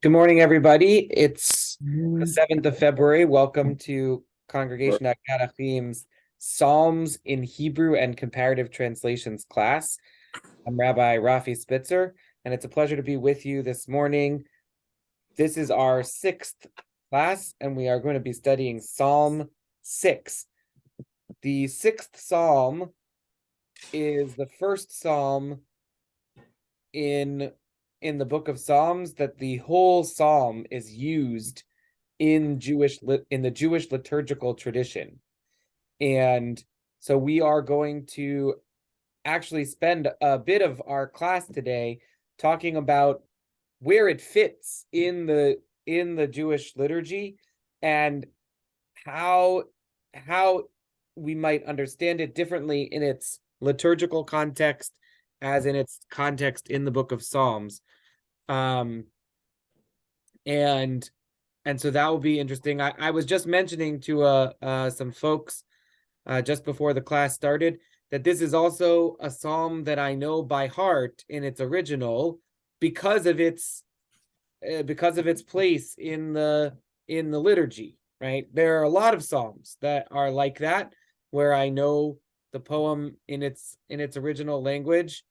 Good morning, everybody. It's the Mm. 7th of February. Welcome to Congregation Akadachim's Psalms in Hebrew and Comparative Translations class. I'm Rabbi Rafi Spitzer, and it's a pleasure to be with you this morning. This is our sixth class, and we are going to be studying Psalm 6. The sixth psalm is the first psalm in in the book of Psalms that the whole psalm is used in the Jewish liturgical tradition. And so we are going to actually spend a bit of our class today talking about where it fits in the Jewish liturgy and how how we might understand it differently in its liturgical context as in its context in the book of Psalms. Um, and and so that will be interesting. I was just mentioning to some folks just before the class started that this is also a psalm that I know by heart in its original because of its place in the liturgy. Right, there are a lot of psalms that are like that where I know the poem in its original language,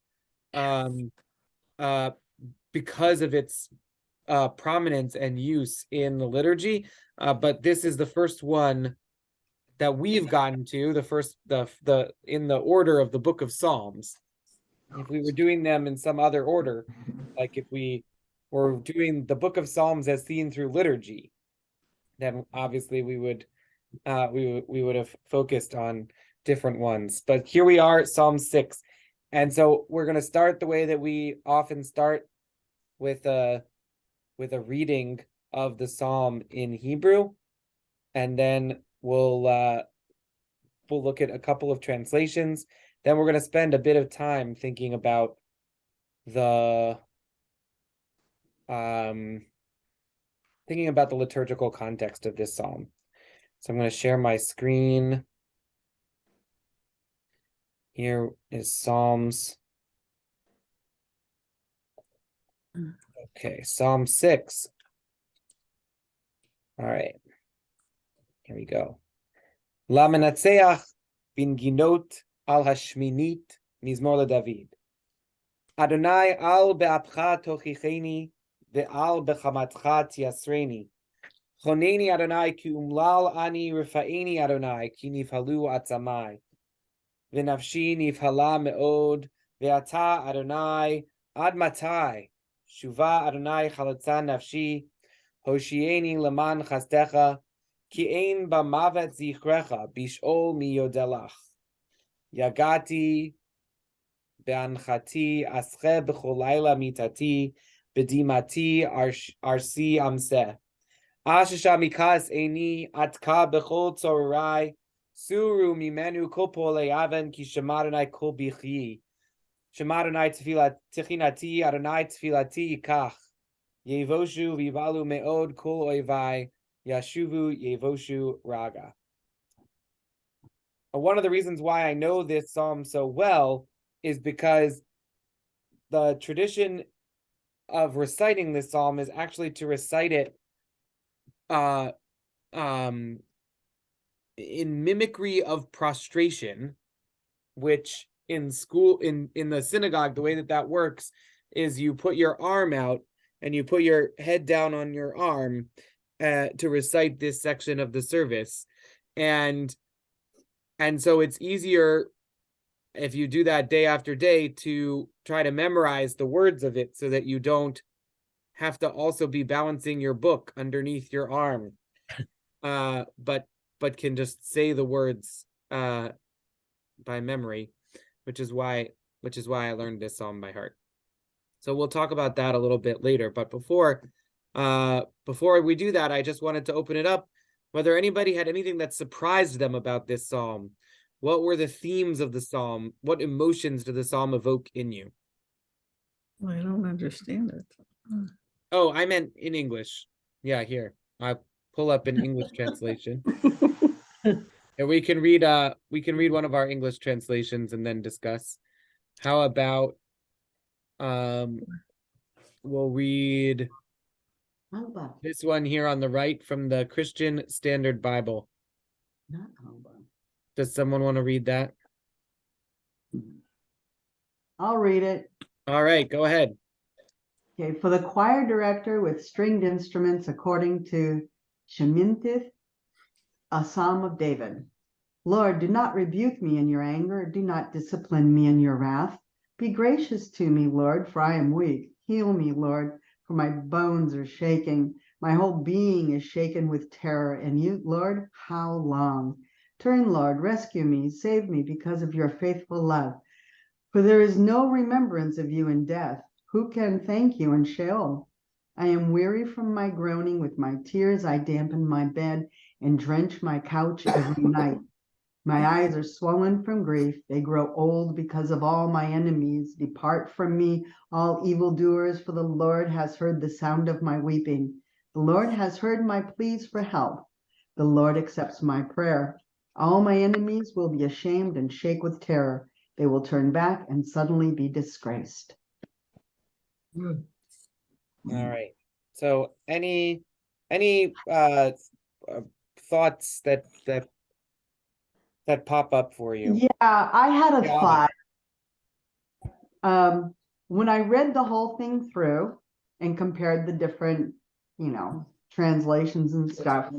um, uh, because of its prominence and use in the liturgy. But this is the first one that we've gotten to, the first the in the order of the book of Psalms. If we were doing them in some other order, like if we were doing the book of Psalms as seen through liturgy, then obviously we would have focused on different ones. But here we are, Psalm 6. And so we're going to start the way that we often start with a reading of the psalm in Hebrew, and then we'll look at a couple of translations. Then we're going to spend a bit of time thinking about the um liturgical context of this psalm. So I'm going to share my screen. Here is Psalms. Okay, Psalm 6. All right, here we go. La menatzeach bin ginot al hashminit mizmor David. Adonai al be'apcha tochicheni ve'al bechamatcha tiasreni. Choneni Adonai ki umlal ani rifa'eni Adonai ki nifhalu atzamai. V'nafshi nifhala me'od ve'ata Adonai ad matai. Shuva Adonai chalatza nafshi. Hoshieni leman chastecha. Ki ein b'mavet zichrecha bish'ol miyodelach. Yagati be'anchati asche b'chol laila mitati. B'dimati arsi amseh. Ashisha mikas eni atka bechol tzorai suru mimenu kol pole aven ki shemaranai kol bichi shemaranai tefila tichinati Adonai tefilati yikach yevoshu vivalu meod kol oivai yashuvu yevoshu raga. One of the reasons why I know this psalm so well is because the tradition of reciting this psalm is actually to recite it uh um in mimicry of prostration, which in school in the synagogue, the way that works is you put your arm out and you put your head down on your arm to recite this section of the service, and so it's easier if you do that day after day to try to memorize the words of it so that you don't have to also be balancing your book underneath your arm, but can just say the words by memory, which is why I learned this psalm by heart. So we'll talk about that a little bit later. But before we do that, I just wanted to open it up whether anybody had anything that surprised them about this psalm. What were the themes of the psalm? What emotions did the psalm evoke in you? I don't understand it. Oh, I meant in English. Yeah, here. I pull up an English translation. And we can read one of our English translations and then discuss. How about um we'll read Alba, This one here on the right from the Christian Standard Bible. not Alba. Does someone want to read that? I'll read it. All right, go ahead. Okay, for the choir director with stringed instruments according to Shemintith, a psalm of David. Lord, do not rebuke me in your anger, do not discipline me in your wrath. Be gracious to me, Lord, for I am weak. Heal me, Lord, for my bones are shaking. My whole being is shaken with terror. And you, Lord, how long? Turn, Lord, rescue me, save me because of your faithful love. For there is no remembrance of you in death. Who can thank you in Sheol? I am weary from my groaning. With my tears I dampen my bed and drench my couch every night. My eyes are swollen from grief. They grow old because of all my enemies. Depart from me, all evildoers, for the Lord has heard the sound of my weeping. The Lord has heard my pleas for help. The Lord accepts my prayer. All my enemies will be ashamed and shake with terror. They will turn back and suddenly be disgraced. All right. So any thoughts that pop up for you? Yeah, I had a Yeah. thought. When I read the whole thing through and compared the different, translations and stuff,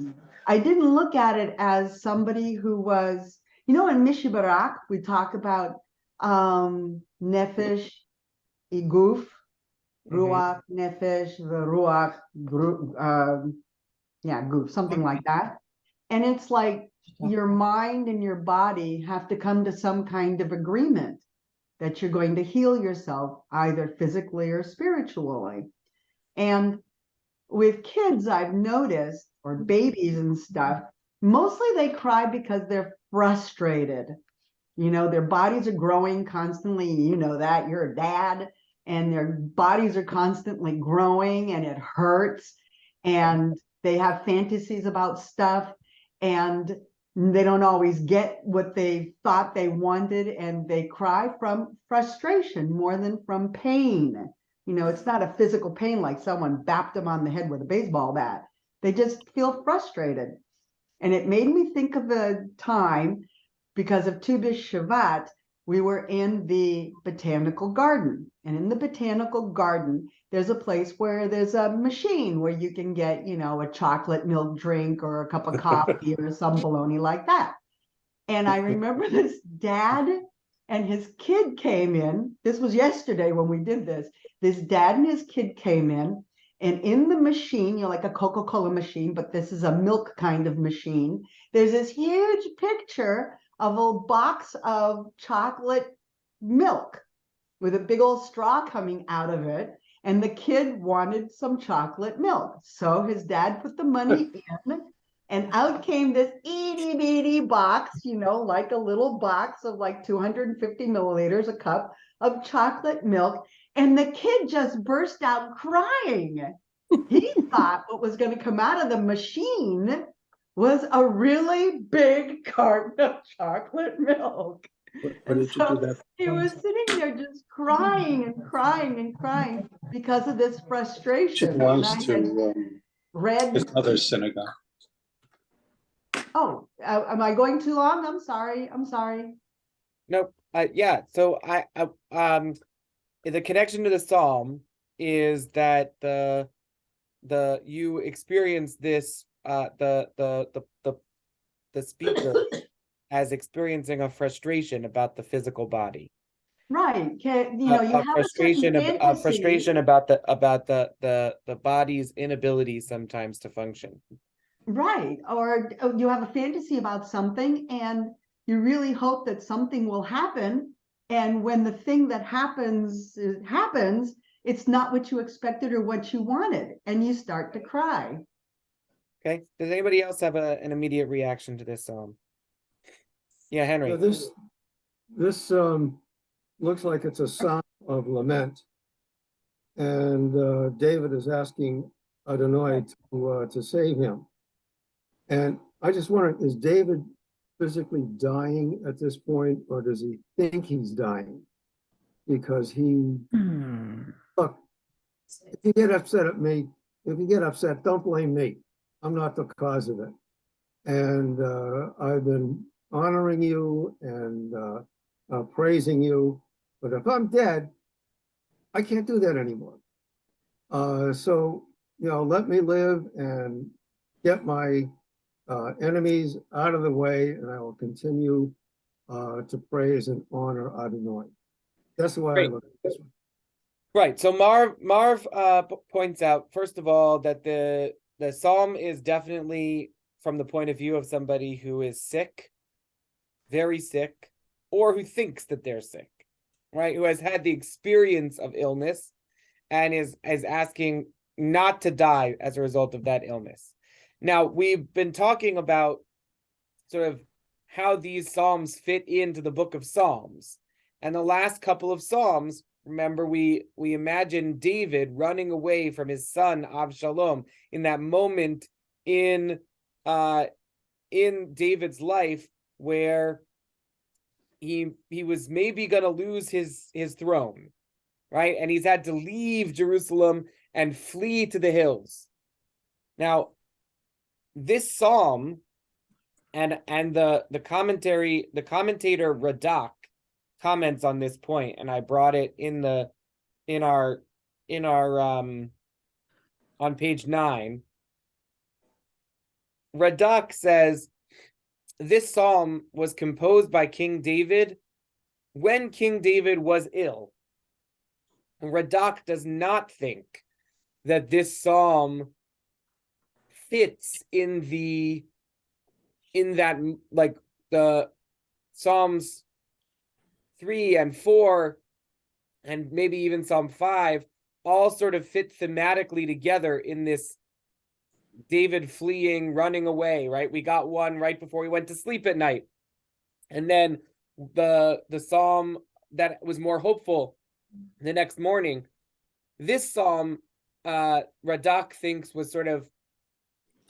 I didn't look at it as somebody who was, in Mishibarak, we talk about nefesh, iguf, ruach, nefesh, the ruach, goof, something like that. And it's like your mind and your body have to come to some kind of agreement that you're going to heal yourself either physically or spiritually. And with kids, I've noticed, or babies and stuff, mostly they cry because they're frustrated. Their bodies are growing constantly. You know that you're a dad, and their bodies are constantly growing and it hurts. And they have fantasies about stuff, and they don't always get what they thought they wanted, and they cry from frustration more than from pain. It's not a physical pain like someone bapped them on the head with a baseball bat. They just feel frustrated. And it made me think of a time because of Tu B'Shavat, we were in the botanical garden. And in the botanical garden, there's a place where there's a machine where you can get, a chocolate milk drink or a cup of coffee or some baloney like that. And I remember this dad and his kid came in. This was yesterday when we did this. This dad and his kid came in, and in the machine, like a Coca-Cola machine, but this is a milk kind of machine. There's this huge picture of a box of chocolate milk with a big old straw coming out of it. And the kid wanted some chocolate milk. So his dad put the money in, and out came this itty bitty box, like a little box of like 250 milliliters, a cup of chocolate milk. And the kid just burst out crying. He thought what was going to come out of the machine was a really big carton of chocolate milk. And so he was sitting there just crying and crying and crying because of this frustration. She wants to read another synagogue. Oh, am I going too long? I'm sorry. Nope. Yeah. So the connection to the psalm is that you experience this the speaker as experiencing a frustration about the physical body. Right. You have frustration a certain frustration about the body's inability sometimes to function. Right. Or you have a fantasy about something and you really hope that something will happen. And when the thing that happens, it's not what you expected or what you wanted. And you start to cry. Okay. Does anybody else have an immediate reaction to this psalm? Yeah, Henry. Yeah, this looks like it's a psalm of lament. And David is asking Adonai to save him. And I just wonder, is David physically dying at this point, or does he think he's dying? Because look, if you get upset at me, if you get upset, don't blame me. I'm not the cause of it. And I've been honoring you and praising you. But if I'm dead, I can't do that anymore. So, let me live and get my enemies out of the way, and I will continue to praise and honor Adonai. That's the way I Great. look at this one. Right. So Marv points out, first of all, that the psalm is definitely from the point of view of somebody who is sick, very sick, or who thinks that they're sick, right? Who has had the experience of illness and is asking not to die as a result of that illness. Now, we've been talking about sort of how these psalms fit into the book of Psalms. And the last couple of psalms, remember, we imagine David running away from his son Avshalom in that moment in David's life where he was maybe going to lose his throne, right? And he's had to leave Jerusalem and flee to the hills. Now, this psalm and the commentator Radak comments on this point, and I brought it in our on page 9. Radak says this psalm was composed by King David when King David was ill. Radak does not think that this psalm fits in that, like, the Psalms 3 and 4 and maybe even Psalm 5 all sort of fit thematically together in this David fleeing, running away, right? We got one right before he went to sleep at night. And then the psalm that was more hopeful the next morning. This psalm, Radak thinks, was sort of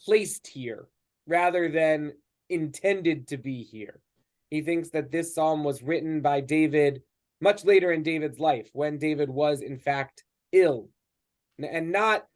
placed here rather than intended to be here. He thinks that this psalm was written by David much later in David's life, when David was in fact ill and not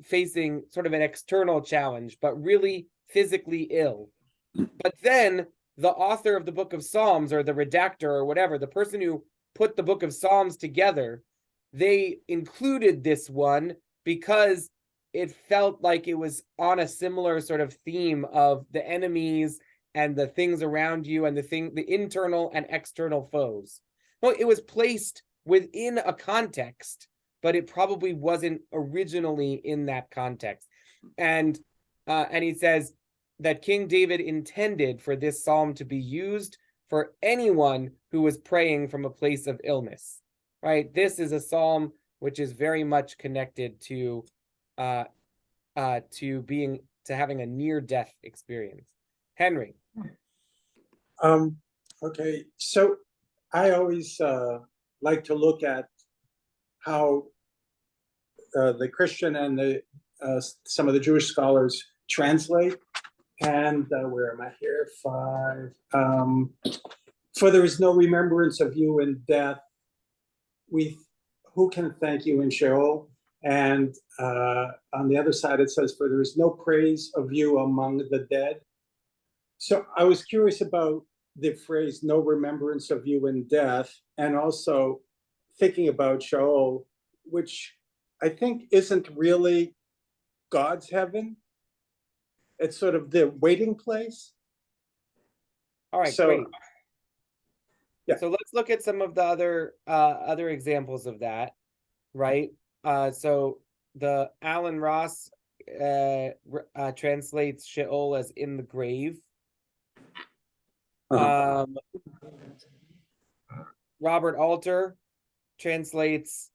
facing sort of an external challenge, but really physically ill. But then the author of the book of Psalms, or the redactor, or whatever, the person who put the book of Psalms together, they included this one because it felt like it was on a similar sort of theme of the enemies and the things around you and the internal and external foes. Well, it was placed within a context, but it probably wasn't originally in that context. And he says that King David intended for this psalm to be used for anyone who was praying from a place of illness, right? This is a psalm which is very much connected to having a near-death experience. Henry. Okay, so I always like to look at how the Christian and some of the Jewish scholars translate. And where am I here? 5. For there is no remembrance of you in death. Who can thank you in Sheol? And on the other side, it says, for there is no praise of you among the dead. So I was curious about the phrase, no remembrance of you in death, and also thinking about Sheol, which I think isn't really God's heaven. It's sort of the waiting place. All right, So, great. Yeah. So let's look at some of the other examples of that, right? So the Alan Ross translates Sheol as in the grave. Robert Alter translates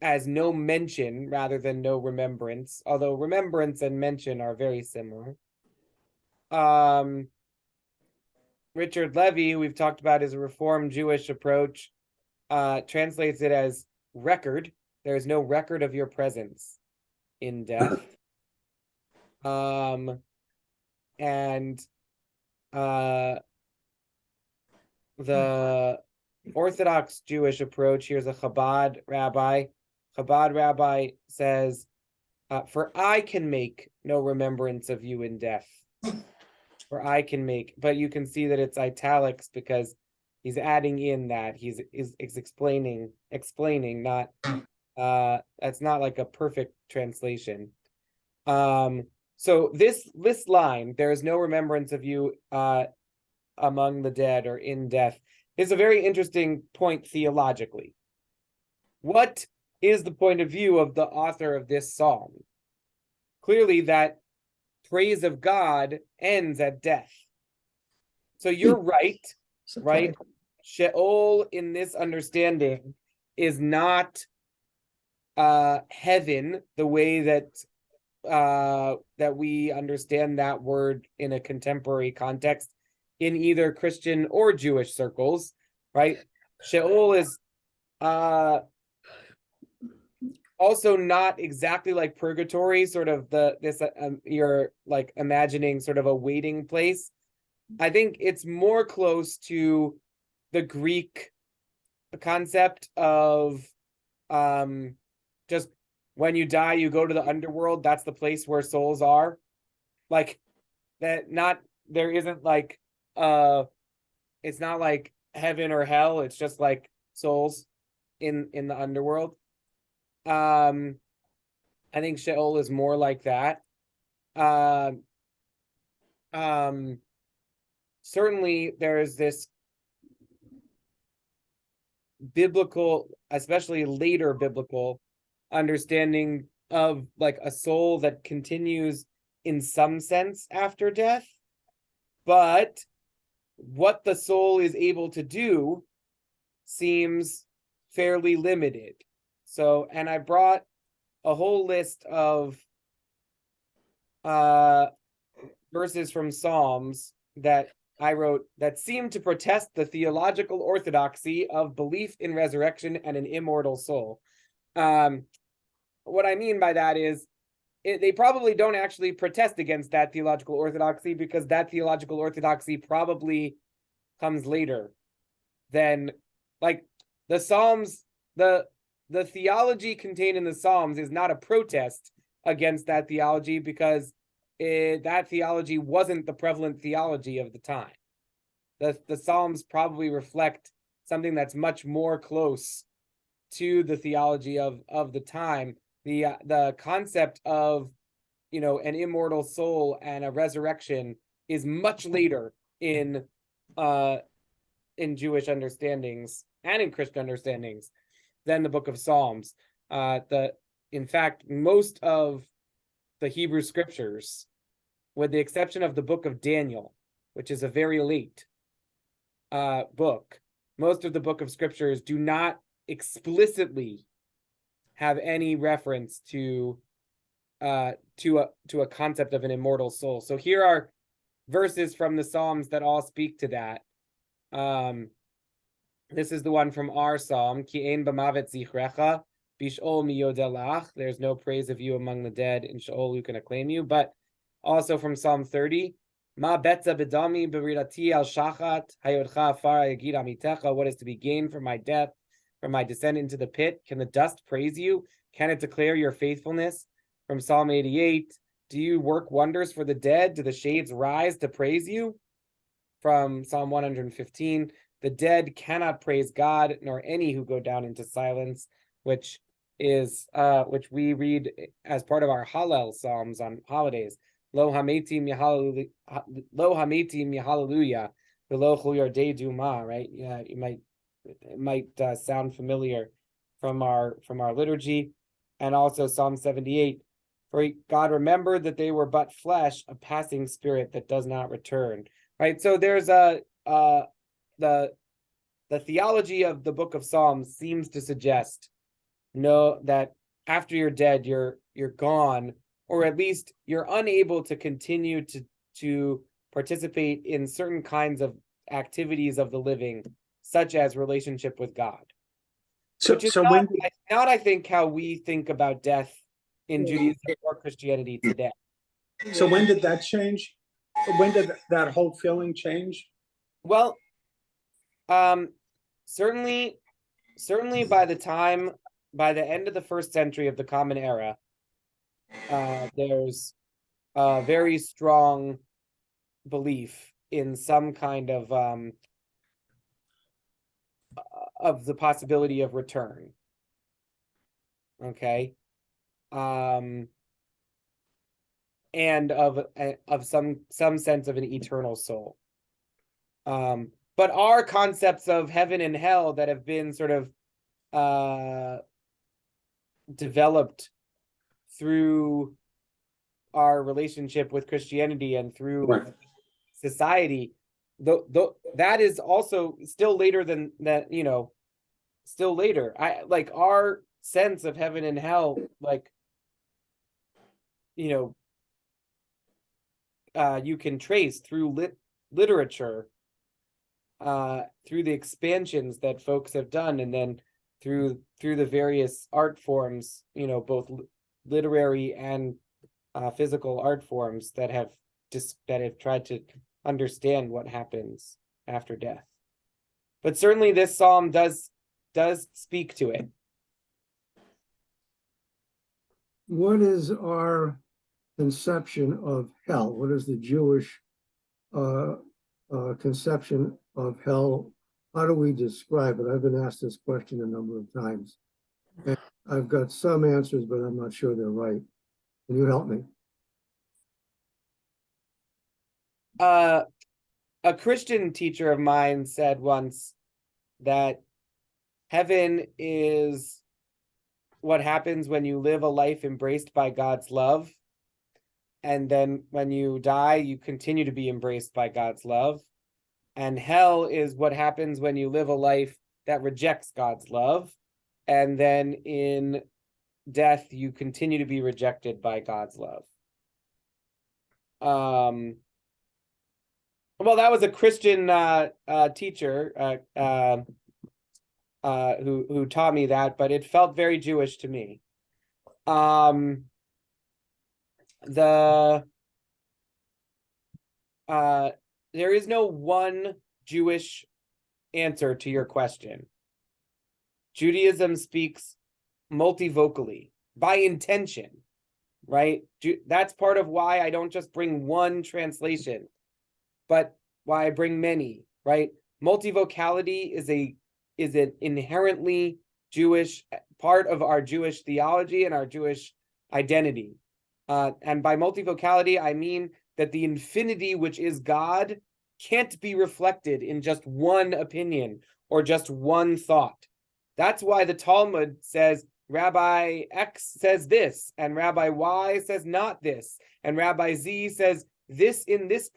as no mention rather than no remembrance, although remembrance and mention are very similar. Richard Levy, who we've talked about as a Reformed Jewish approach, translates it as record. There is no record of your presence in death. And the Orthodox Jewish approach, here's a Chabad rabbi, Chabad rabbi says, for I can make no remembrance of you in death. For I can make, but you can see that it's italics because he's adding in that is explaining, not that's not like a perfect translation. So this line, there is no remembrance of you among the dead or in death, is a very interesting point theologically. What is the point of view of the author of this psalm? Clearly that praise of God ends at death. So you're right, right? Sheol in this understanding is not heaven the way that that we understand that word in a contemporary context in either Christian or Jewish circles, right? Sheol is also not exactly like purgatory, sort of you're like imagining sort of a waiting place. I think it's more close to the Greek concept of just when you die, you go to the underworld. That's the place where souls are. Like that, not there isn't like it's not like heaven or hell. It's just like souls in the underworld. I think Sheol is more like that. Certainly there's this biblical, especially later biblical understanding of like a soul that continues in some sense after death, but what the soul is able to do seems fairly limited. So, and I brought a whole list of verses from Psalms that I wrote that seem to protest the theological orthodoxy of belief in resurrection and an immortal soul. What I mean by that is they probably don't actually protest against that theological orthodoxy because that theological orthodoxy probably comes later than like the Psalms. The theology contained in the Psalms is not a protest against that theology because that theology wasn't the prevalent theology of the time. The Psalms probably reflect something that's much more close to the theology of the time. The concept of, you know, an immortal soul and a resurrection is much later in Jewish understandings and in Christian understandings than the book of Psalms. In fact, most of the Hebrew scriptures, with the exception of the book of Daniel, which is a very late book, most of the book of scriptures do not explicitly have any reference to a concept of an immortal soul. So here are verses from the Psalms that all speak to that. This is the one from our psalm, Ki ein b'mavet zichrecha, bish'ol miyodelach. There's no praise of you among the dead. In Sheol who can acclaim you. But also from Psalm 30, Ma betza b'dami b'rirati al shachat, hayodcha afar yagid amitecha. What is to be gained from my death, from my descent into the pit? Can the dust praise you? Can it declare your faithfulness? From Psalm 88, do you work wonders for the dead? Do the shades rise to praise you? From Psalm 115, the dead cannot praise God, nor any who go down into silence, which we read as part of our Hallel psalms on holidays. Lo hametim yahalleluya, v'lo chol yardei duma. Right? Yeah, it might sound familiar from our liturgy, and also Psalm 78. For God remembered that they were but flesh, a passing spirit that does not return. Right. So there's the theology of the book of Psalms seems to suggest that after you're dead, you're gone, or at least you're unable to continue to participate in certain kinds of activities of the living, such as relationship with God. Which is not, I think, how we think about death in Judaism or Christianity today. So when did that change? When did that whole feeling change? Well, certainly by the time by the end of the 1st century of the Common Era, there's a very strong belief in some kind of the possibility of return. Okay. And of some sense of an eternal soul. But our concepts of heaven and hell that have been sort of developed through our relationship with Christianity and through Right. society, that is also still later than that, still later. I like our sense of heaven and hell, like, you can trace through literature, through the expansions that folks have done, and then through the various art forms, both literary and physical art forms that have tried to understand what happens after death. But certainly this psalm does speak to it. What is our conception of hell? What is the Jewish conception of hell? How do we describe it? I've been asked this question a number of times. And I've got some answers, but I'm not sure they're right. Can you help me? A Christian teacher of mine said once that heaven is what happens when you live a life embraced by God's love. And then when you die, you continue to be embraced by God's love. And hell is what happens when you live a life that rejects God's love. And then in death, you continue to be rejected by God's love. Well, that was a Christian teacher who taught me that, but it felt very Jewish to me. There is no one Jewish answer to your question. Judaism speaks multivocally by intention, right? That's part of why I don't just bring one translation, but why I bring many, right? Multivocality is an inherently Jewish part of our Jewish theology and our Jewish identity. And by multivocality, I mean that the infinity, which is God, can't be reflected in just one opinion or just one thought. That's why the Talmud says Rabbi X says this, and Rabbi Y says not this, and Rabbi Z says this in this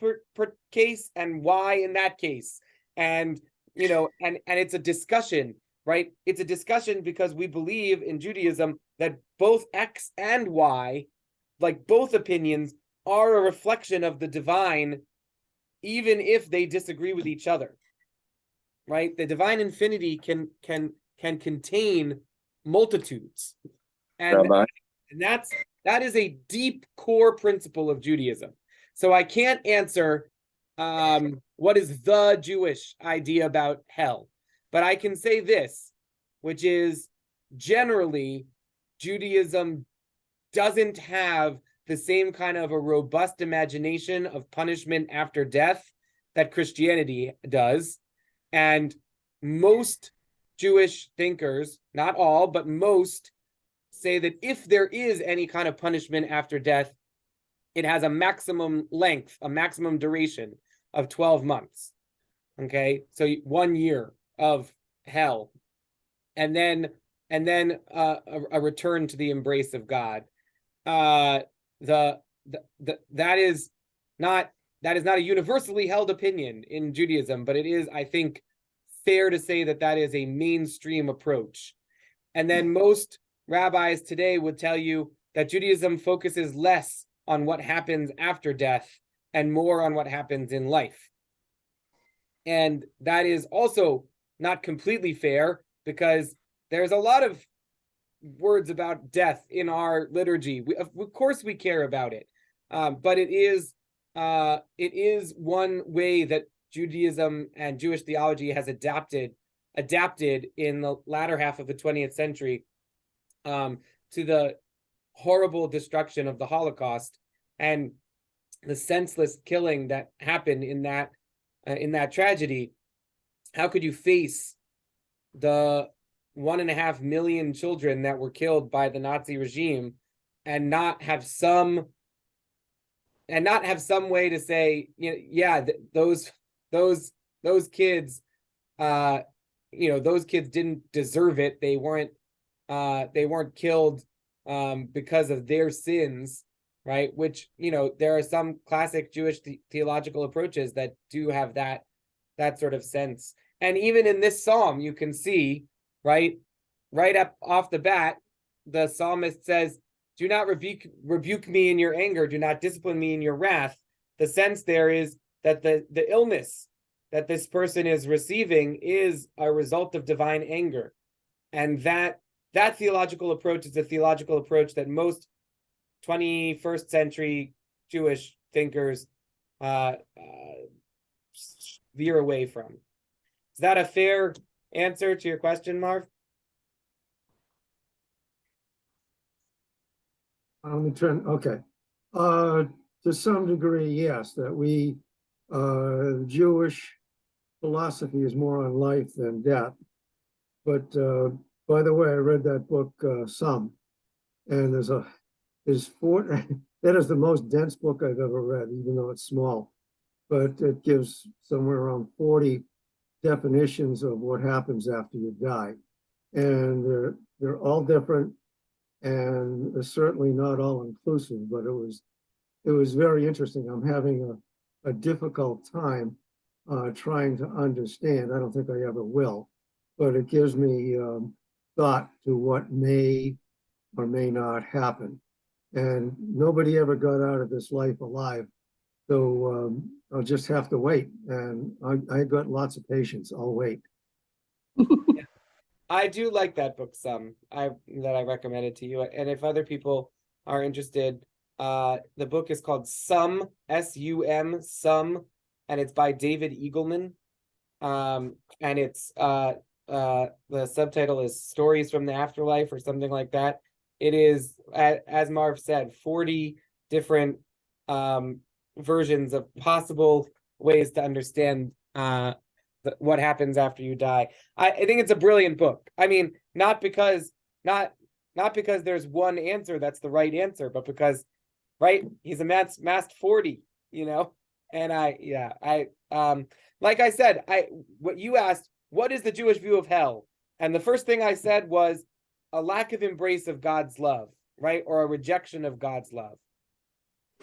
case and Y in that case. And, and it's a discussion, right? It's a discussion because we believe in Judaism that both X and Y, like both opinions, are a reflection of the divine, even if they disagree with each other, right? The divine infinity can contain multitudes, and that is a deep core principle of Judaism. So I can't answer what is the Jewish idea about hell, but I can say this, which is generally Judaism doesn't have the same kind of a robust imagination of punishment after death that Christianity does. And most Jewish thinkers, not all, but most, say that if there is any kind of punishment after death, it has a maximum length, a maximum duration of 12 months. Okay, so 1 year of hell, and then a return to the embrace of God. That is not a universally held opinion in Judaism, but it is, I think, fair to say that is a mainstream approach. And then most rabbis today would tell you that Judaism focuses less on what happens after death and more on what happens in life. And that is also not completely fair, because there's a lot of words about death in our liturgy. Of course we care about it, but it is one way that Judaism and Jewish theology has adapted in the latter half of the 20th century to the horrible destruction of the Holocaust and the senseless killing that happened in that tragedy, how could you face the 1.5 million children that were killed by the Nazi regime and not have some way to say, yeah, those kids, those kids didn't deserve it. They weren't killed because of their sins, right? Which, there are some classic Jewish theological approaches that do have that sort of sense. And even in this psalm, you can see, right up off the bat, the psalmist says, do not rebuke me in your anger, do not discipline me in your wrath. The sense there is that the illness that this person is receiving is a result of divine anger. And that theological approach is a theological approach that most 21st century Jewish thinkers veer away from. Is that a fair answer to your question, Marv? On the trend, okay. To some degree, yes, that we, Jewish philosophy is more on life than death. But by the way, I read that book, Some, and there's four, that is the most dense book I've ever read, even though it's small. But it gives somewhere around 40 definitions of what happens after you die. And they're all different, and they're certainly not all inclusive, but it was very interesting. I'm having a difficult time trying to understand. I don't think I ever will, but it gives me thought to what may or may not happen. And nobody ever got out of this life alive. So I'll just have to wait. And I got lots of patience. I'll wait. Yeah. I do like that book, Some, that I recommended to you. And if other people are interested, the book is called Some, S-U-M, Some, and it's by David Eagleman. And it's the subtitle is Stories from the Afterlife or something like that. It is, as Marv said, 40 different versions of possible ways to understand what happens after you die. I think it's a brilliant book. I mean, not because there's one answer that's the right answer, but because, right, he's amassed 40, and like I said, what you asked, what is the Jewish view of hell? And the first thing I said was a lack of embrace of God's love, right? Or a rejection of God's love.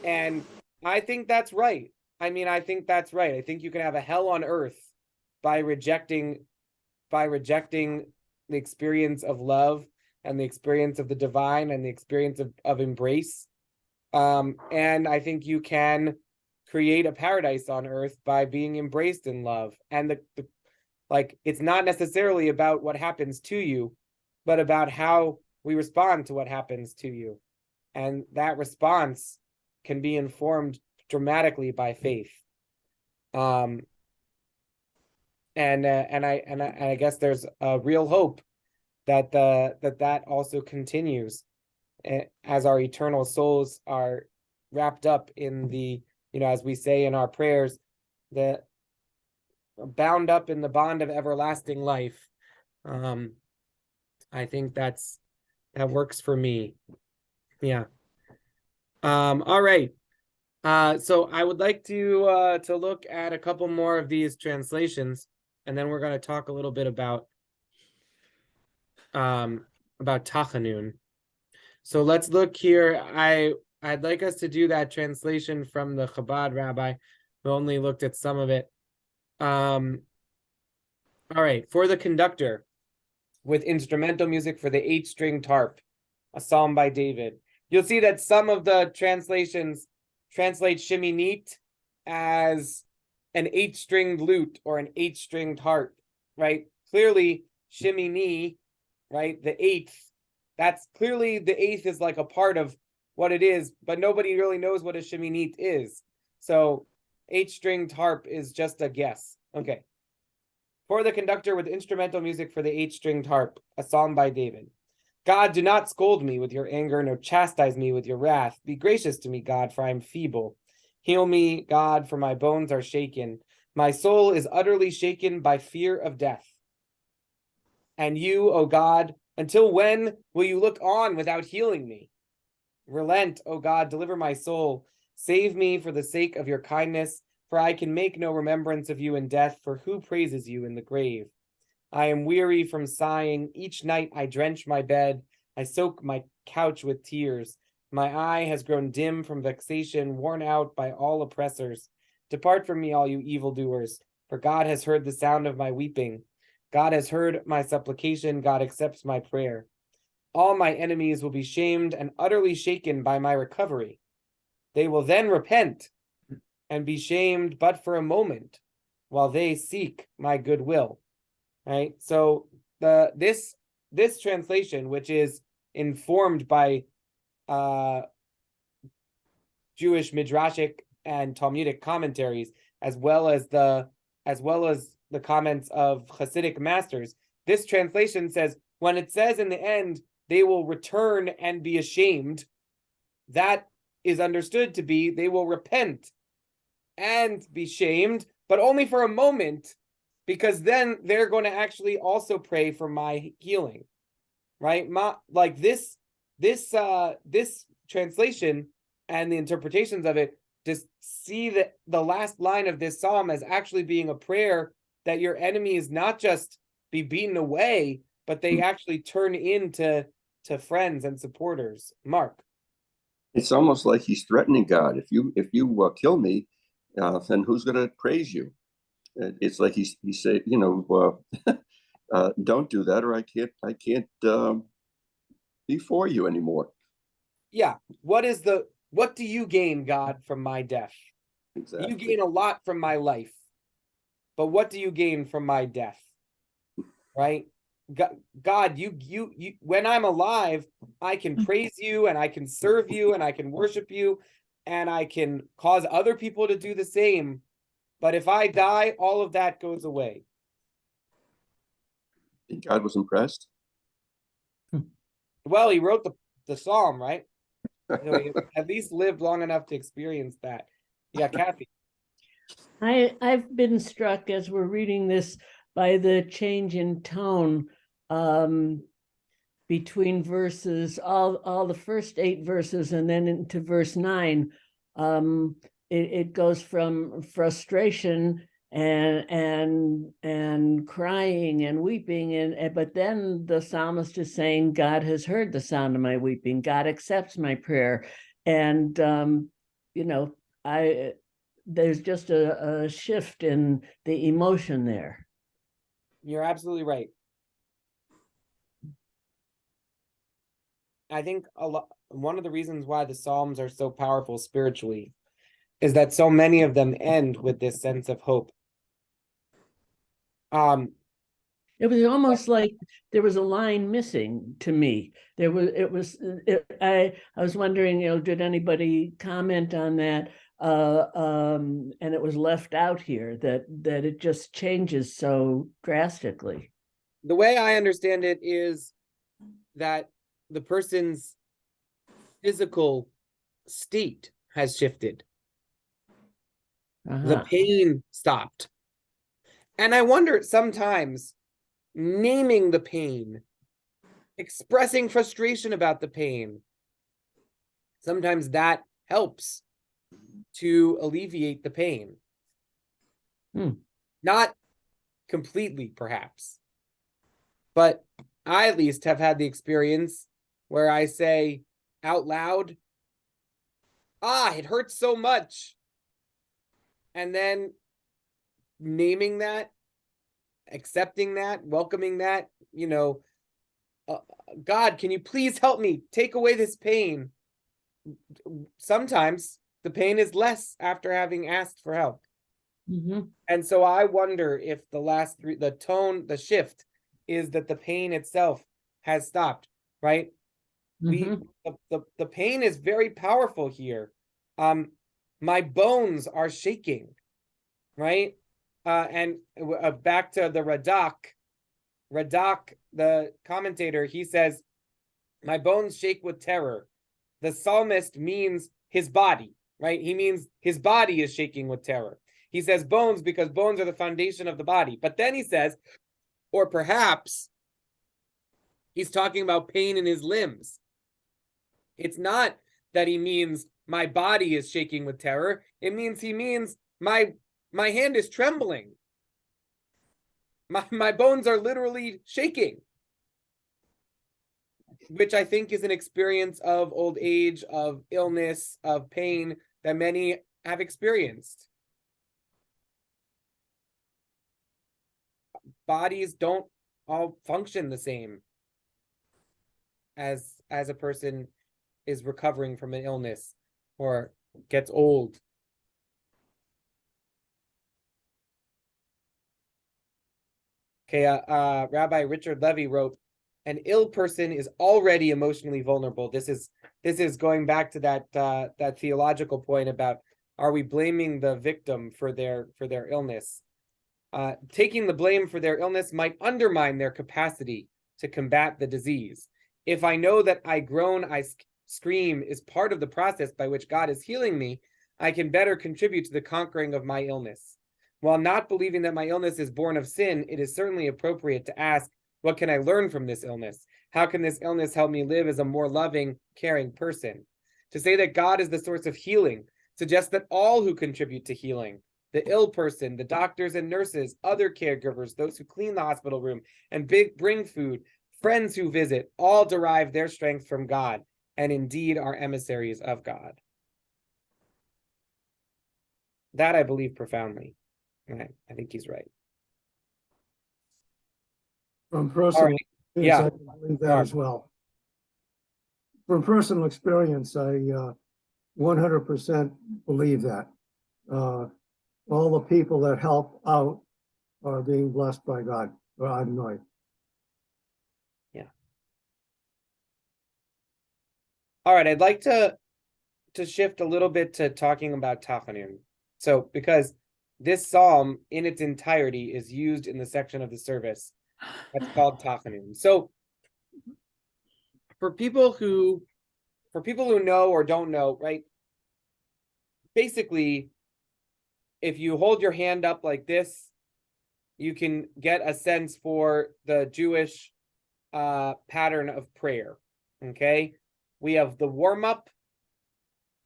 And I think that's right. I think that's right. I think you can have a hell on earth by rejecting the experience of love and the experience of the divine and the experience of embrace. And I think you can create a paradise on earth by being embraced in love. And it's not necessarily about what happens to you, but about how we respond to what happens to you. And that response can be informed dramatically by faith. And I guess there's a real hope that that also continues as our eternal souls are wrapped up in the, as we say in our prayers, the bound up in the bond of everlasting life. I think that works for me. Yeah. All right. So I would like to look at a couple more of these translations, and then we're going to talk a little bit about Tachanun. So let's look here. I'd like us to do that translation from the Chabad rabbi who only looked at some of it. All right, for the conductor with instrumental music for the 8-string tarp, a psalm by David. You'll see that some of the translations translate Sheminit as an 8-stringed lute or an 8-stringed harp, right? Clearly, Shemini, right, the 8th, that's clearly the 8th is like a part of what it is, but nobody really knows what a Sheminit is. So 8-stringed harp is just a guess. Okay. For the conductor with instrumental music for the 8-stringed harp, a psalm by David. God, do not scold me with your anger, nor chastise me with your wrath. Be gracious to me, God, for I am feeble. Heal me, God, for my bones are shaken. My soul is utterly shaken by fear of death. And you, O God, until when will you look on without healing me? Relent, O God, deliver my soul. Save me for the sake of your kindness, for I can make no remembrance of you in death, for who praises you in the grave? I am weary from sighing. Each night I drench my bed. I soak my couch with tears. My eye has grown dim from vexation, worn out by all oppressors. Depart from me, all you evildoers, for God has heard the sound of my weeping. God has heard my supplication. God accepts my prayer. All my enemies will be shamed and utterly shaken by my recovery. They will then repent and be shamed but for a moment, while they seek my goodwill. Right? So this translation, which is informed by Jewish midrashic and Talmudic commentaries, as well as the comments of Hasidic masters, this translation says, when it says in the end they will return and be ashamed, that is understood to be they will repent and be shamed, but only for a moment, because then they're going to actually also pray for my healing, right? Like this translation and the interpretations of it just see that the last line of this psalm as actually being a prayer that your enemies not just be beaten away, but they actually turn into friends and supporters. Mark. It's almost like he's threatening God. If you kill me, then who's going to praise you? It's like he said, don't do that, or I can't be for you anymore. Yeah. What do you gain, God, from my death? Exactly. You gain a lot from my life, but what do you gain from my death? Right? God, you when I'm alive, I can praise you and I can serve you and I can worship you and I can cause other people to do the same. But if I die, all of that goes away. Think God was impressed? Well, he wrote the psalm, right? So he at least lived long enough to experience that. Yeah, Kathy. I've been struck as we're reading this by the change in tone between verses, all the first 8 verses and then into verse 9. It goes from frustration and crying and weeping, but then the psalmist is saying, God has heard the sound of my weeping. God accepts my prayer. And there's just a shift in the emotion there. You're absolutely right. I think one of the reasons why the Psalms are so powerful spiritually is that so many of them end with this sense of hope. It was almost like there was a line missing to me. I was wondering, did anybody comment on that? And it was left out here that it just changes so drastically. The way I understand it is that the person's physical state has shifted. The pain stopped. And I wonder sometimes naming the pain, expressing frustration about the pain, sometimes that helps to alleviate the pain. Not completely, perhaps, but I at least have had the experience where I say out loud, it hurts so much. And then naming that, accepting that, welcoming that, God, can you please help me take away this pain? Sometimes the pain is less after having asked for help. And so I wonder if the shift is that the pain itself has stopped, right? The pain is very powerful here. My bones are shaking, right? And back to the Radak, the commentator, he says, My bones shake with terror. The psalmist means his body, right? He means his body is shaking with terror. He says bones because bones are the foundation of the body. But then he says, or perhaps he's talking about pain in his limbs. It's not that he means my body is shaking with terror. It means he means my hand is trembling. My bones are literally shaking, which I think is an experience of old age, of illness, of pain that many have experienced. Bodies don't all function the same as a person is recovering from an illness or gets old. Okay, Rabbi Richard Levy wrote, an ill person is already emotionally vulnerable. This is going back to that theological point about, are we blaming the victim for their illness? Taking the blame for their illness might undermine their capacity to combat the disease. If I know that I groan, I scream is part of the process by which God is healing me, I can better contribute to the conquering of my illness. While not believing that my illness is born of sin, it is certainly appropriate to ask, what can I learn from this illness? How can this illness help me live as a more loving, caring person? To say that God is the source of healing suggests that all who contribute to healing, the ill person, the doctors and nurses, other caregivers, those who clean the hospital room and bring food, friends who visit, all derive their strength from God and indeed are emissaries of God. That I believe profoundly. And I think he's right. From personal right. experience, Yeah. I believe that as well. From personal experience, I 100% believe that. All the people that help out are being blessed by God. Well, I know. Yeah. All right, I'd like to shift a little bit to talking about Tachanun. So, because this psalm in its entirety is used in the section of the service that's called Tachanun. So, for people who know or don't know, right? Basically, if you hold your hand up like this, you can get a sense for the Jewish pattern of prayer. Okay, we have the warm-up,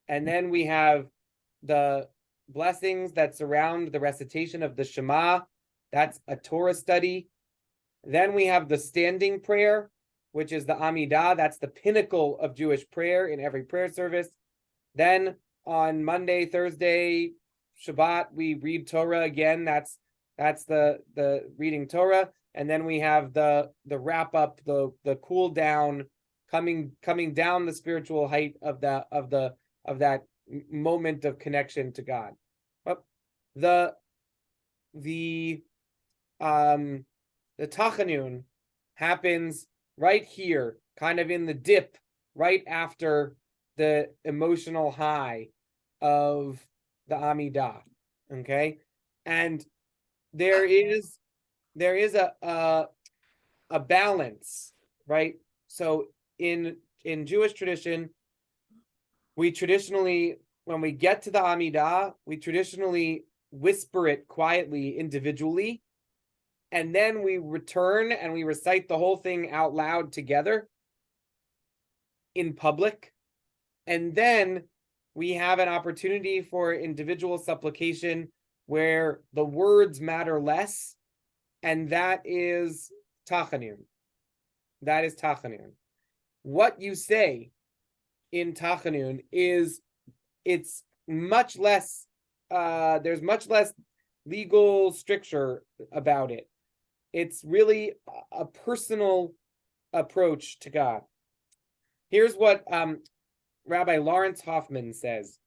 and then we have the blessings that surround the recitation of the Shema. That's a Torah study. Then we have the standing prayer, which is the Amidah. That's the pinnacle of Jewish prayer in every prayer service. Then on Monday, Thursday, Shabbat, we read Torah again. That's the reading Torah. And then we have the wrap up, the cool down, coming down the spiritual height of that moment of connection to God. The Tachanun happens right here, kind of in the dip, right after the emotional high of the Amidah. Okay, and there is a balance, right? So in Jewish tradition, we traditionally, when we get to the Amidah, we traditionally whisper it quietly, individually, and then we return and we recite the whole thing out loud together in public. And then we have an opportunity for individual supplication where the words matter less, and that is Tachanun. That is Tachanun. What you say in Tachanun is, it's much less, there's much less legal stricture about it. It's really a personal approach to God. Here's what Rabbi Lawrence Hoffman says.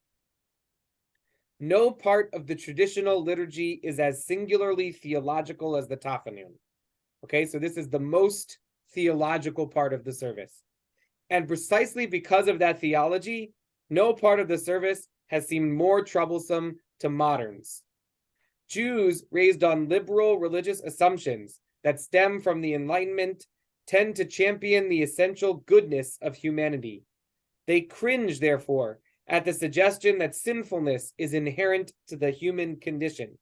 No part of the traditional liturgy is as singularly theological as the Tachanun. Okay, so this is the most theological part of the service. And precisely because of that theology, no part of the service has seemed more troublesome to moderns. Jews raised on liberal religious assumptions that stem from the Enlightenment tend to champion the essential goodness of humanity. They cringe, therefore, at the suggestion that sinfulness is inherent to the human condition.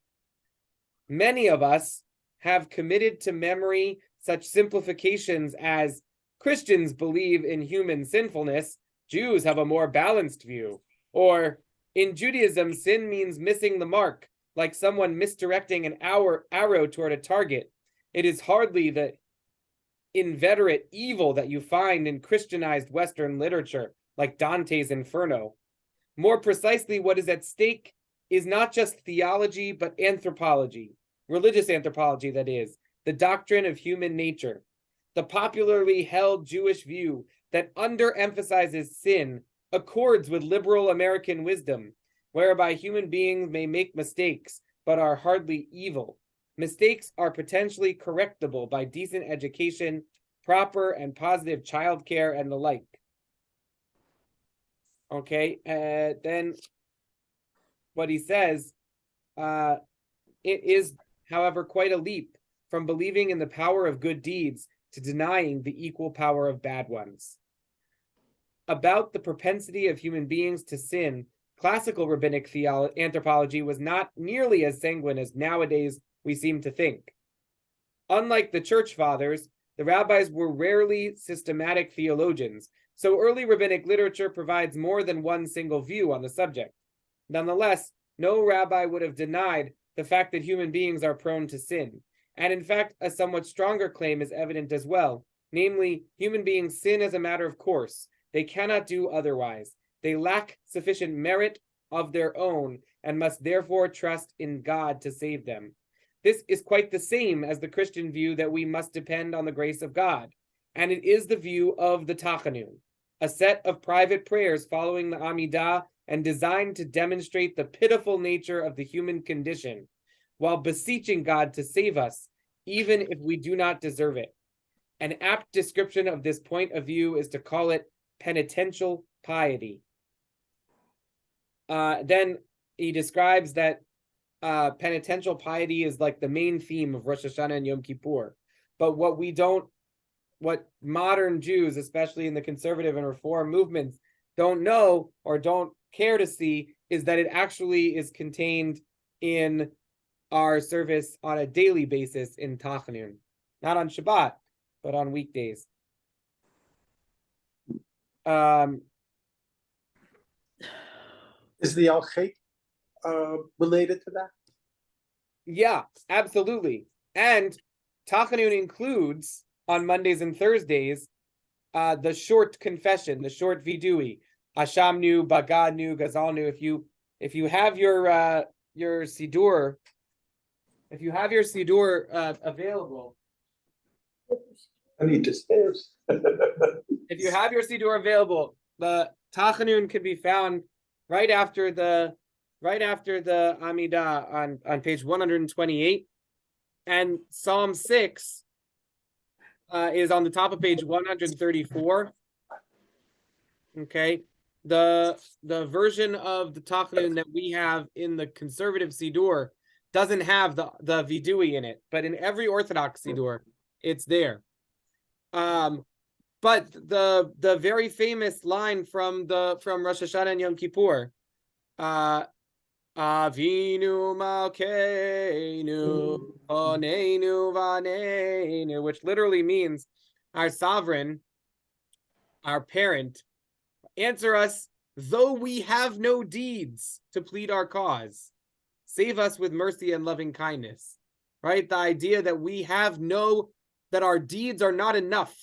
Many of us have committed to memory such simplifications as Christians believe in human sinfulness, Jews have a more balanced view, or in Judaism, sin means missing the mark, like someone misdirecting an arrow toward a target. It is hardly the inveterate evil that you find in Christianized Western literature, like Dante's Inferno. More precisely, what is at stake is not just theology, but anthropology, religious anthropology, that is, the doctrine of human nature. The popularly held Jewish view that underemphasizes sin accords with liberal American wisdom, whereby human beings may make mistakes, but are hardly evil. Mistakes are potentially correctable by decent education, proper and positive childcare, and the like. Okay, then what he says, it is, however, quite a leap from believing in the power of good deeds to denying the equal power of bad ones. About the propensity of human beings to sin, classical rabbinic anthropology was not nearly as sanguine as nowadays we seem to think. Unlike the church fathers, the rabbis were rarely systematic theologians, so early rabbinic literature provides more than one single view on the subject. Nonetheless, no rabbi would have denied the fact that human beings are prone to sin. And in fact, a somewhat stronger claim is evident as well. Namely, human beings sin as a matter of course. They cannot do otherwise. They lack sufficient merit of their own and must therefore trust in God to save them. This is quite the same as the Christian view that we must depend on the grace of God. And it is the view of the Tachanun, a set of private prayers following the Amidah and designed to demonstrate the pitiful nature of the human condition, while beseeching God to save us, even if we do not deserve it. An apt description of this point of view is to call it penitential piety. Then he describes that penitential piety is like the main theme of Rosh Hashanah and Yom Kippur. But what modern Jews, especially in the conservative and reform movements, don't know or don't care to see is that it actually is contained in our service on a daily basis in Tachanun, not on Shabbat, but on weekdays. Is the Al-Khaik related to that? Yeah, absolutely. And Tachanun includes on Mondays and Thursdays the short confession, the short vidui, Ashamnu, Bagadnu, Gazalnu. If you have your Sidur, available, I need to stairs. if you have your Sidur available, the Tachanun can be found right after the Amidah on page 128, and Psalm 6 is on the top of page 134. Okay, the version of the Tachanun that we have in the conservative Sidur doesn't have the vidui in it, but in every Orthodox Sidur, it's there. But the very famous line from Rosh Hashanah and Yom Kippur, Avinu Malkeinu Onenu Vaneinu, which literally means our sovereign, our parent, answer us, though we have no deeds to plead our cause. Save us with mercy and loving kindness. Right? The idea that we have that our deeds are not enough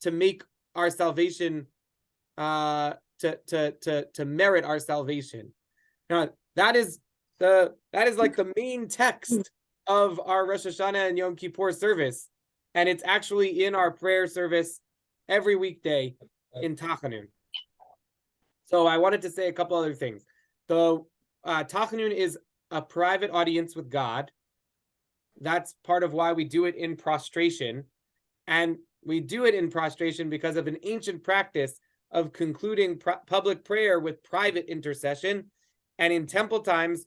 to make our salvation, to merit our salvation. Now, that is like the main text of our Rosh Hashanah and Yom Kippur service, and it's actually in our prayer service every weekday in Tachanun. So I wanted to say a couple other things. The Tachanun is a private audience with God. That's part of why we do it in prostration, and we do it in prostration because of an ancient practice of concluding public prayer with private intercession. And in temple times,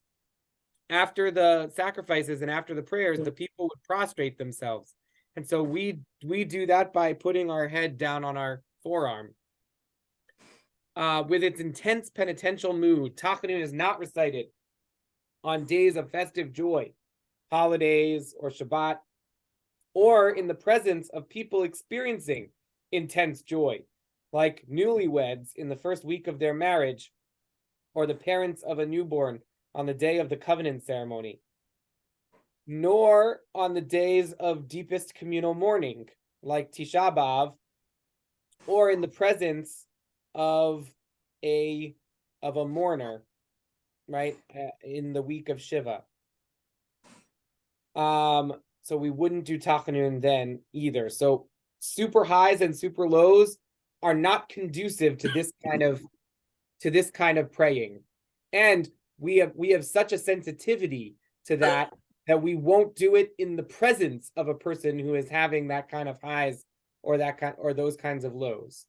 after the sacrifices and after the prayers, the people would prostrate themselves. And so we do that by putting our head down on our forearm. With its intense penitential mood, Tachanun is not recited on days of festive joy, holidays or Shabbat, or in the presence of people experiencing intense joy, like newlyweds in the first week of their marriage, or the parents of a newborn on the day of the covenant ceremony, nor on the days of deepest communal mourning, like Tisha B'Av, or in the presence of a mourner, right, in the week of Shiva. So we wouldn't do Tachanun then either. So super highs and super lows are not conducive to this kind of praying. And we have such a sensitivity to that we won't do it in the presence of a person who is having that kind of highs or those kinds of lows.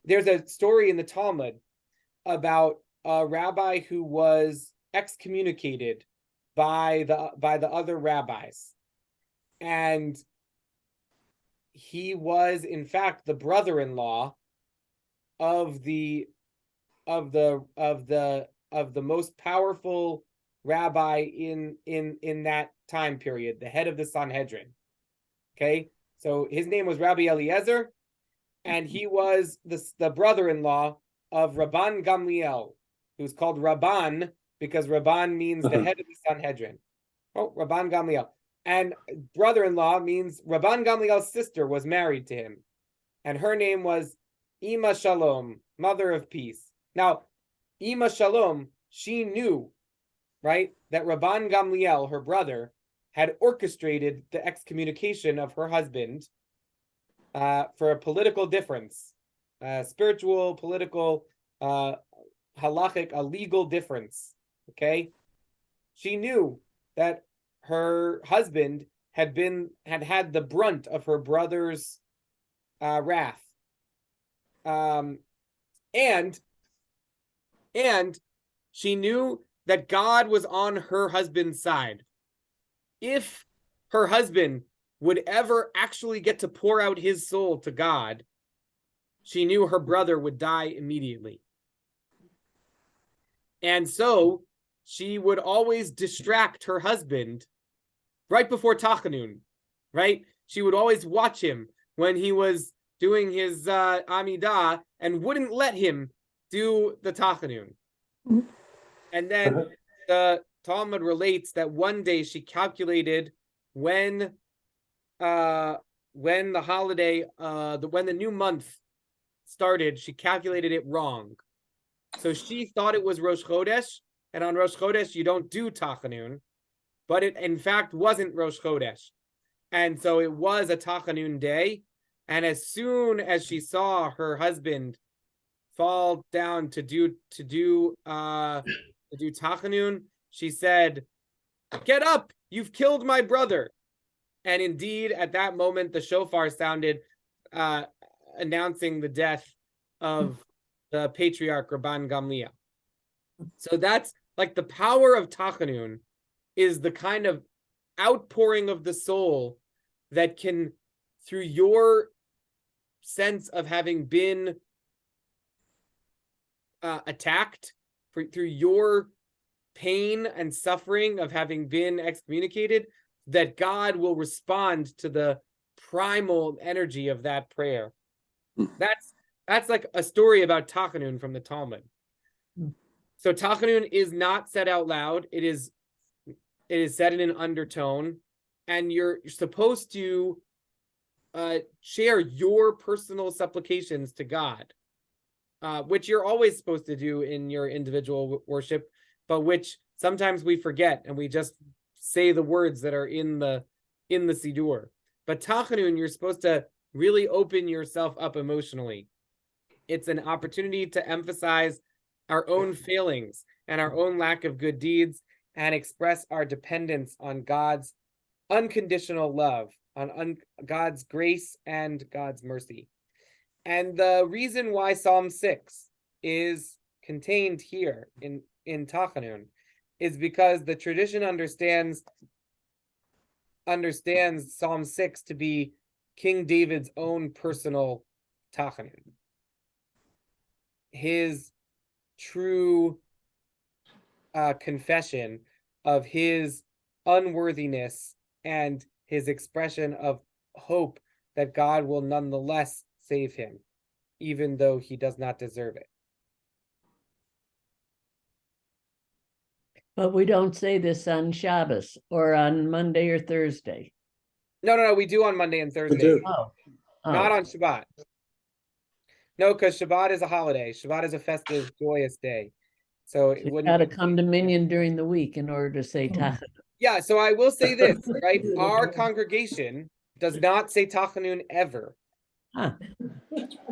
There's a story in the Talmud about a rabbi who was excommunicated by the other rabbis, and he was in fact the brother-in-law of the most powerful rabbi in that time period, the head of the Sanhedrin. Okay, so his name was Rabbi Eliezer, and he was the brother-in-law of Rabban Gamliel, who's called Rabban because Rabban means the head of the Sanhedrin. Oh, Rabban Gamliel. And brother-in-law means Rabban Gamliel's sister was married to him, and her name was Ima Shalom, mother of peace. Now, Ima Shalom, she knew, right, that Rabban Gamliel, her brother, had orchestrated the excommunication of her husband for a political difference, spiritual, political, halachic, a legal difference. Okay, she knew that her husband had had the brunt of her brother's wrath, and she knew that God was on her husband's side. If her husband would ever actually get to pour out his soul to God, she knew her brother would die immediately. And so she would always distract her husband right before Tachanun, right? She would always watch him when he was doing his Amidah and wouldn't let him do the Tachanun. And then the Talmud relates that one day she calculated when the holiday, when the new month started, she calculated it wrong. So she thought it was Rosh Chodesh, and on Rosh Chodesh you don't do Tachanun, but it in fact wasn't Rosh Chodesh, and so it was a Tachanun day. And as soon as she saw her husband fall down to do Tachanun, she said, "Get up! You've killed my brother." And indeed, at that moment, the shofar sounded, announcing the death of the patriarch Rabban Gamliel. So that's like the power of Tachanun is the kind of outpouring of the soul that can, through your sense of having been attacked, through your pain and suffering of having been excommunicated, that God will respond to the primal energy of that prayer. That's like a story about Tachanun from the Talmud. So Tachanun is not said out loud. It is said in an undertone, and you're supposed to share your personal supplications to God, which you're always supposed to do in your individual worship, but which sometimes we forget and we just say the words that are in the Siddur. But Tachanun, you're supposed to really open yourself up emotionally. It's an opportunity to emphasize our own failings and our own lack of good deeds and express our dependence on God's unconditional love, on God's grace and God's mercy. And the reason why Psalm 6 is contained here in Tachanun is because the tradition understands understands Psalm 6 to be King David's own personal Tachanun. His true confession of his unworthiness and his expression of hope that God will nonetheless save him, even though he does not deserve it. But we don't say this on Shabbos or on Monday or Thursday. No, we do on Monday and We Thursday, do. Oh, not oh, on Shabbat. No, because Shabbat is a holiday. Shabbat is a festive, joyous day. So it you wouldn't gotta be. come to Minyan during the week in order to say Tachanun. Yeah, so I will say this, right? Our congregation does not say Tachanun ever. Huh.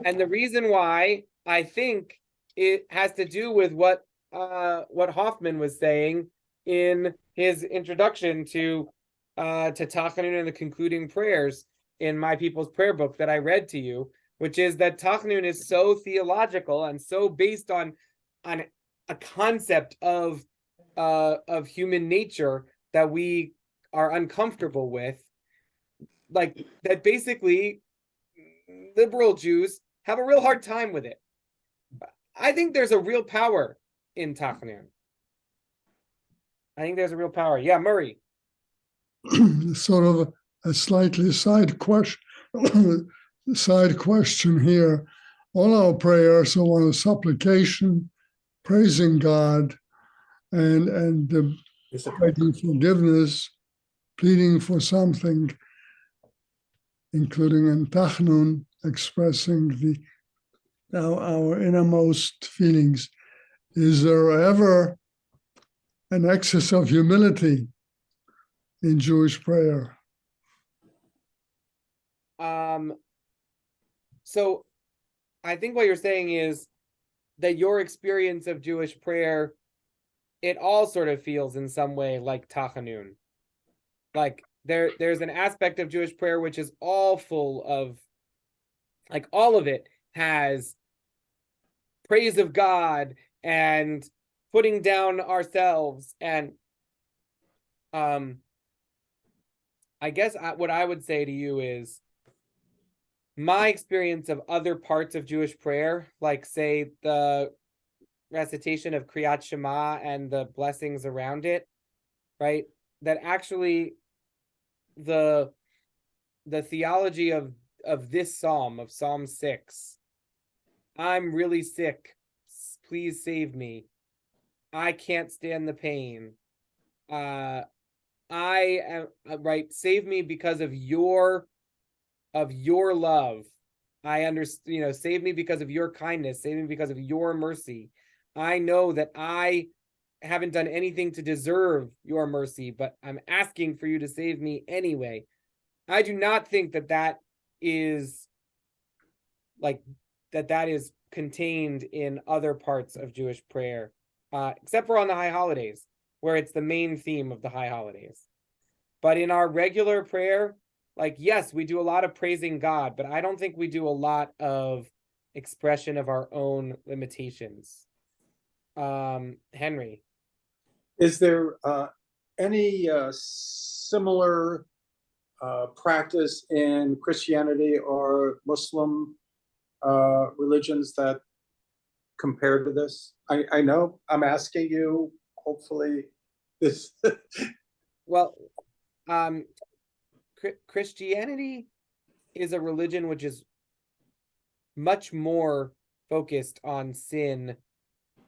And the reason why I think it has to do with what Hoffman was saying in his introduction to Tachanun and the concluding prayers in My People's Prayer Book that I read to you, which is that Tachanun is so theological and so based on a concept of human nature that we are uncomfortable with, like that basically liberal Jews have a real hard time with it. I think there's a real power in Tachanun. I think there's a real power. Yeah, Murray. Sort of a slightly side question here. All our prayers are one of supplication, praising God, and begging forgiveness, pleading for something, including in Tachnun, expressing our innermost feelings. Is there ever an excess of humility in Jewish prayer? So I think what you're saying is that your experience of Jewish prayer, it all sort of feels in some way like Tachanun. Like there's an aspect of Jewish prayer which is all full of, like all of it has praise of God and putting down ourselves. And I guess what I would say to you is my experience of other parts of Jewish prayer, like say the recitation of Kriyat Shema and the blessings around it, right? That actually the theology of this psalm, of Psalm 6, I'm really sick, please save me, I can't stand the pain, I am right, save me because of your love, I understand, save me because of your kindness, save me because of your mercy, I know that I haven't done anything to deserve your mercy, but I'm asking for you to save me anyway. I do not think that is like that is contained in other parts of Jewish prayer, except for on the high holidays, where it's the main theme of the high holidays. But in our regular prayer, like, yes, we do a lot of praising God, but I don't think we do a lot of expression of our own limitations. Henry. Is there any similar practice in Christianity or Muslim religions that compare to this? I know I'm asking you, hopefully this. Well, Christianity is a religion which is much more focused on sin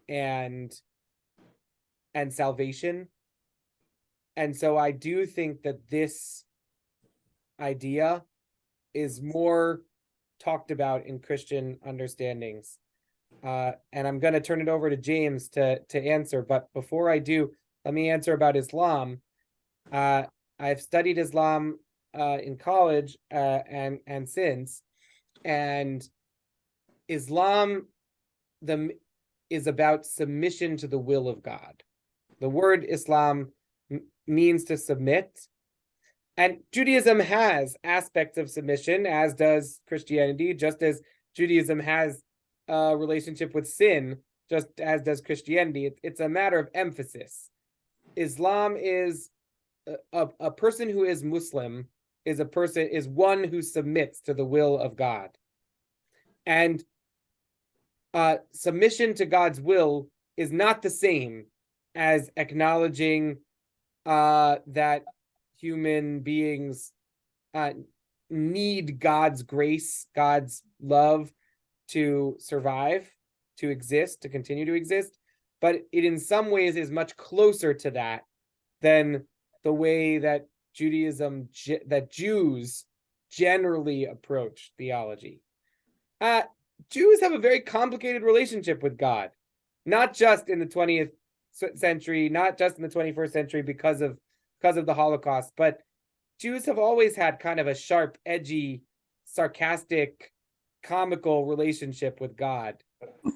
and salvation. And so I do think that this idea is more talked about in Christian understandings. And I'm going to turn it over to James to answer. But before I do, let me answer about Islam. I've studied Islam in college and since. And Islam is about submission to the will of God. The word Islam means to submit. And Judaism has aspects of submission, as does Christianity, just as Judaism has a relationship with sin, just as does Christianity. It's a matter of emphasis. Islam is a person who is Muslim is one who submits to the will of God. And submission to God's will is not the same as acknowledging that human beings need God's grace, God's love to survive, to exist, to continue to exist. But it in some ways is much closer to that than the way that Jews generally approach theology. Jews have a very complicated relationship with God, not just in the 20th century, not just in the 21st century because of the Holocaust, but Jews have always had kind of a sharp, edgy, sarcastic, comical relationship with God.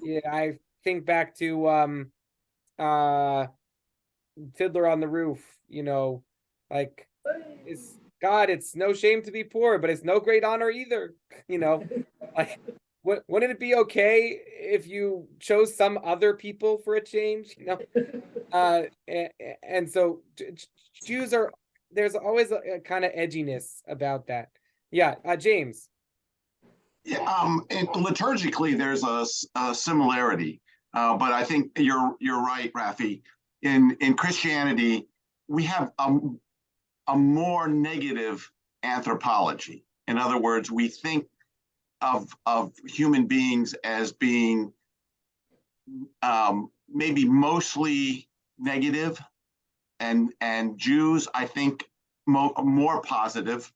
Yeah, I think back to Fiddler on the Roof, like, it's God, it's no shame to be poor, but it's no great honor either. Like, wouldn't it be okay if you chose some other people for a change? And so Jews there's always a kind of edginess about that. Yeah, James. Yeah, and liturgically, there's a similarity, but I think you're right, Rafi. In Christianity, we have a more negative anthropology. In other words, we think of human beings as being maybe mostly negative, and Jews, I think, more positive.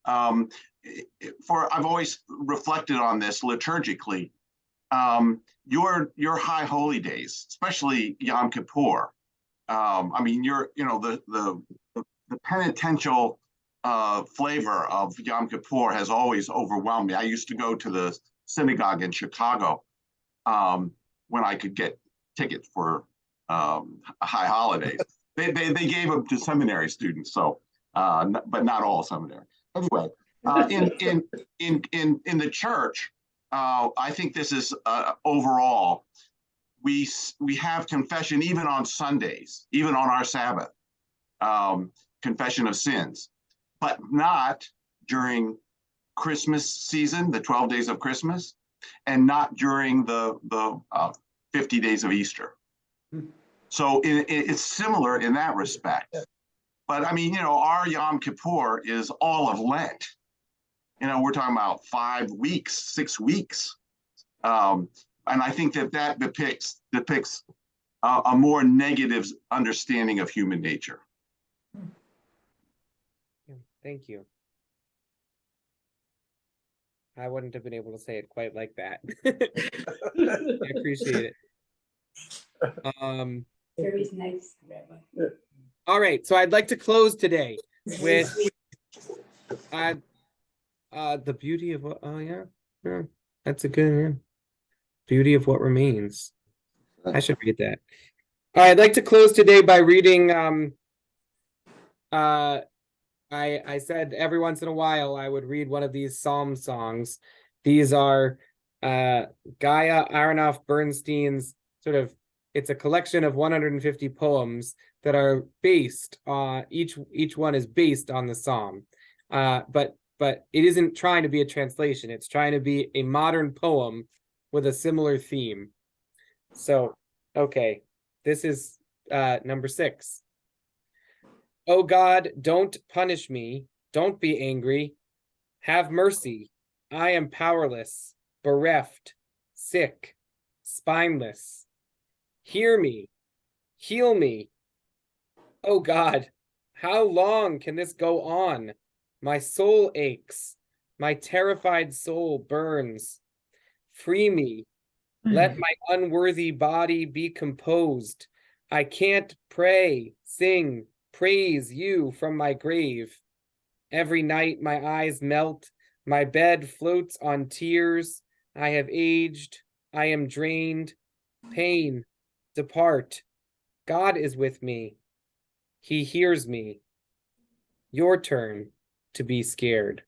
I've always reflected on this liturgically. Your high holy days, especially Yom Kippur. I mean, the penitential flavor of Yom Kippur has always overwhelmed me. I used to go to the synagogue in Chicago when I could get tickets for high holidays. They gave them to seminary students, so but not all seminary. Anyway, in the church, I think this is overall. We have confession even on Sundays, even on our Sabbath, confession of sins, but not during Christmas season, the 12 days of Christmas, and not during the 50 days of Easter. So it's similar in that respect. But I mean, our Yom Kippur is all of Lent. We're talking about 5 weeks, 6 weeks. And I think that depicts a more negative understanding of human nature. Thank you. I wouldn't have been able to say it quite like that. I appreciate it. Very nice. All right, so I'd like to close today with the beauty of what. Oh yeah, that's a good beauty of what remains. I should read that. All right, I'd like to close today by reading. I said every once in a while I would read one of these psalm songs. These are Gaia Aronoff Bernstein's it's a collection of 150 poems that are based on each one is based on the psalm. But it isn't trying to be a translation. It's trying to be a modern poem with a similar theme. So, okay, this is number 6. Oh God, don't punish me. Don't be angry. Have mercy. I am powerless, bereft, sick, spineless. Hear me. Heal me. Oh God, how long can this go on? My soul aches. My terrified soul burns. Free me. Let my unworthy body be composed. I can't pray, sing, praise you from my grave. Every night my eyes melt, my bed floats on tears. I have aged, I am drained. Pain, depart. God is with me. He hears me. Your turn to be scared.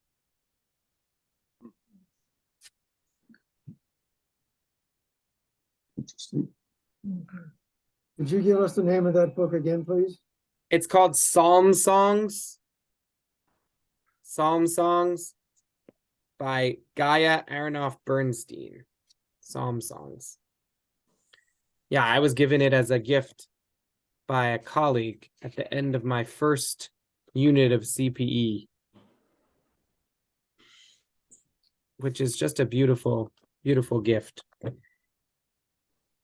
Interesting. Could you give us the name of that book again, please? It's called Psalm Songs. Psalm Songs by Gaia Aronoff Bernstein. Psalm Songs. Yeah, I was given it as a gift by a colleague at the end of my first unit of CPE, which is just a beautiful, beautiful gift.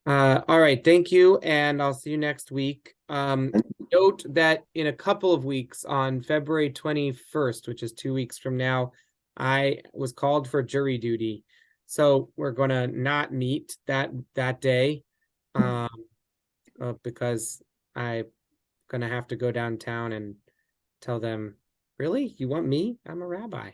All right, thank you, and I'll see you next week. Note that in a couple of weeks, on February 21st, which is 2 weeks from now, I was called for jury duty. So we're gonna not meet that day, because I'm gonna have to go downtown and tell them, really? You want me? I'm a rabbi.